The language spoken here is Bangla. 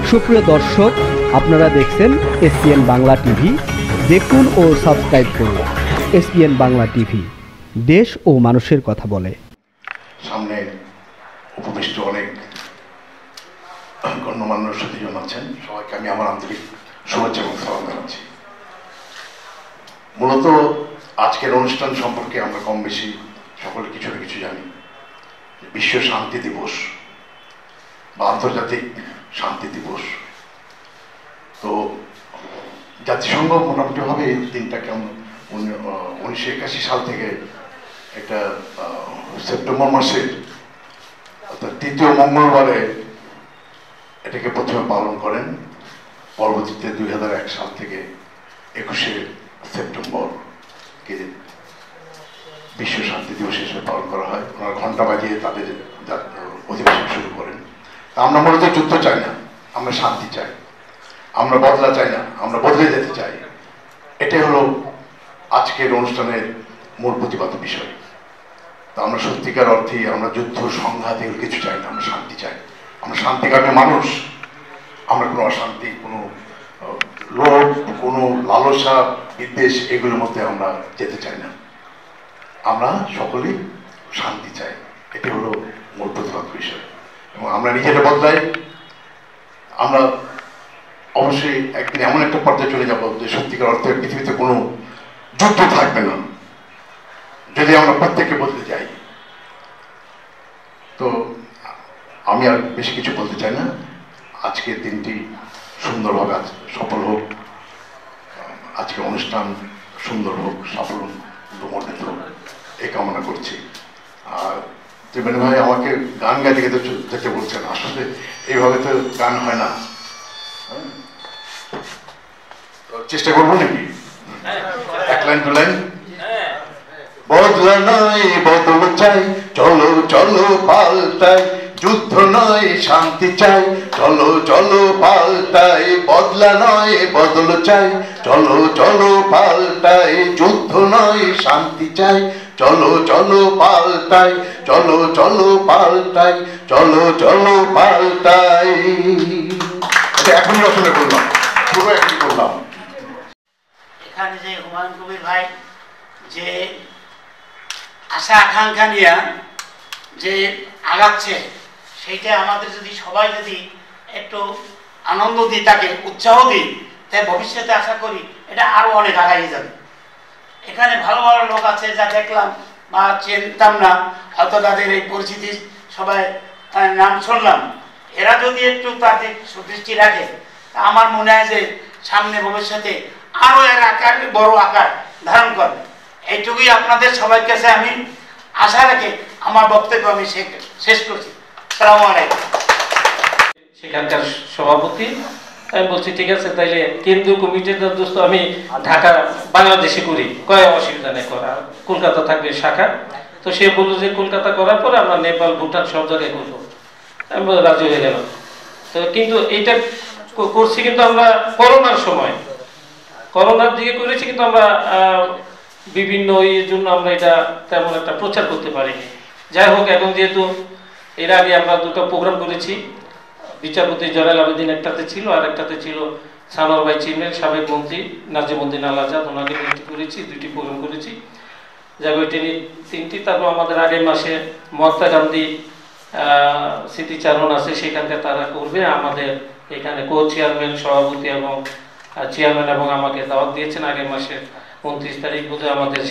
সুপ্রিয় দর্শক, আপনারা দেখছেন এসপিএন বাংলা টিভি। দেখুন ও সাবস্ক্রাইব করুন এসপিএন বাংলা টিভি, দেশ ও মানুষের কথা বলে। সামনে উপবিষ্ট অনেক গণ্যমান্য সুধীজন আছেন, সবাইকে আমি আমার আন্তরিক শুভেচ্ছা এবং সালাম জানাচ্ছি। মূলত আজকের অনুষ্ঠান সম্পর্কে আমরা কম বেশি সকলে কিছু না কিছু জানি। বিশ্ব শান্তি দিবস বা আন্তর্জাতিক শান্তি দিবস, তো জাতিসংঘ মোটামুটিভাবে এই দিনটাকে 1981 সাল থেকে একটা সেপ্টেম্বর মাসের অর্থাৎ তৃতীয় মঙ্গলবারে এটাকে প্রথমে পালন করেন। পরবর্তীতে 2001 সাল থেকে 21শে সেপ্টেম্বরকে বিশ্ব শান্তি দিবস হিসেবে পালন করা হয়। ওনারা ঘণ্টা বাজিয়ে তাদের অধিবেশন শুরু করেন। আমরা মূলত যুদ্ধ চাই না, আমরা শান্তি চাই। আমরা বদলা চাই না, আমরা বদলে যেতে চাই। এটাই হলো আজকের অনুষ্ঠানের মূল প্রতিপাদ্য বিষয়। তা আমরা সত্যিকার অর্থে আমরা যুদ্ধ সংঘাত এগুলো কিছু চাই না, আমরা শান্তি চাই। আমরা শান্তিকামী মানুষ। আমরা কোনো অশান্তি, কোনো লোভ, কোনো লালসা, বিদ্বেষ এগুলোর মধ্যে আমরা যেতে চাই না। আমরা সকলেই শান্তি চাই। এটি হলো মূল প্রতিপাদ্য বিষয়। এবং আমরা নিজেরা বদলাই। আমরা অবশ্যই একদিন এমন একটা পর্যায়ে চলে যাব যে সত্যিকার অর্থে পৃথিবীতে কোনো যুদ্ধ থাকবে না, যদি আমরা প্রত্যেকে বদলে যাই। তো আমি আর বেশি কিছু বলতে চাই না। আজকের দিনটি সুন্দরভাবে সফল হোক, আজকের অনুষ্ঠান সুন্দর হোক, সাফল্যমণ্ডিত হোক, এই কামনা করছি। আর ত্রিবেণী ভাই আমাকে গান গাইতে যেতে বলছেন। আসলে এইভাবে তো গান হয় না। চেষ্টা করবো নাকি? এক লাইন দু লাইন। বদলা নয় বদল চাই, চলো চলো পাল্টাই। যুদ্ধ নয় শান্তি চাই, চলো চলো পাল্টাই। বদলা নয় বদল চাই, চলো চলো পাল্টাই। যুদ্ধ নয় শান্তি চাই, চলো চলো পাল্টাই। চলো চলো পাল্টাই, চলো চলো পাল্টাই। এটা এখনই রচনা করলাম, পুরো এখনই করলাম। এখানে যে হুমায়ুন কবির ভাই যে আশা আকাঙ্ক্ষা নিয়ে যে আগাচ্ছে, সেইটা আমাদের যদি সবাই যদি একটু আনন্দ দিই, তাকে উৎসাহ দিই, তাই ভবিষ্যতে আশা করি এটা আরো অনেক আগাই যাবে। এখানে ভালো ভালো লোক আছে যা দেখলাম বা চিনতাম না, হয়তো তাদের এই পরিচিতি সবাই নাম শুনলাম। এরা যদি একটু তাদের সুদৃষ্টি রাখে, তা আমার মনে হয় যে সামনে ভবিষ্যতে আরো এর আকার, বড় আকার ধারণ করবে। এইটুকুই আপনাদের সবার কাছে আমি আশা রেখে আমার বক্তব্য আমি শেষ করছি। আসসালামু আলাইকুম। সেখানকার সভাপতি আমি বলছি, ঠিক আছে তাইলে কেন্দ্রীয় কমিটির দোস্ত আমি ঢাকা বাংলাদেশে করি, কয় অসুবিধা নেই করা, কলকাতা থাকবে শাখা। তো সে বললো যে কলকাতা করার পরে আমরা নেপাল, ভুটান সব জায়গায় করবো। আমি রাজি হয়ে গেলাম। তো কিন্তু এইটা করছি কিন্তু আমরা করোনার সময়, করোনার দিকে করেছি, কিন্তু আমরা বিভিন্ন ইয়ের জন্য আমরা এটা তেমন একটা প্রচার করতে পারিনি। যাই হোক, এখন যেহেতু এর আগে আমরা দুটো প্রোগ্রাম করেছি, বিচারপতি জয়নাল আবেদিন একটাতে ছিল, আর একটাতে ছিল সানোয়ার ভাই চেয়ারম্যান, সাবেক মন্ত্রী নাজিমউদ্দিন আল আজাদ, ওনাকে নিয়ে করেছি, দুইটি প্রোগ্রাম করেছি। যাই হোক, এটি তিনটি। তারপর আমাদের আগের মাসে মহাত্মা গান্ধী স্মৃতিচারণ আছে, সেখানকার তারা করবে। আমাদের এখানে কো চেয়ারম্যান, সভাপতি এবং চেয়ারম্যান এবং আমাকে দাওয়াত দিয়েছেন আগের মাসে 29 তারিখ বোধহয় আমাদের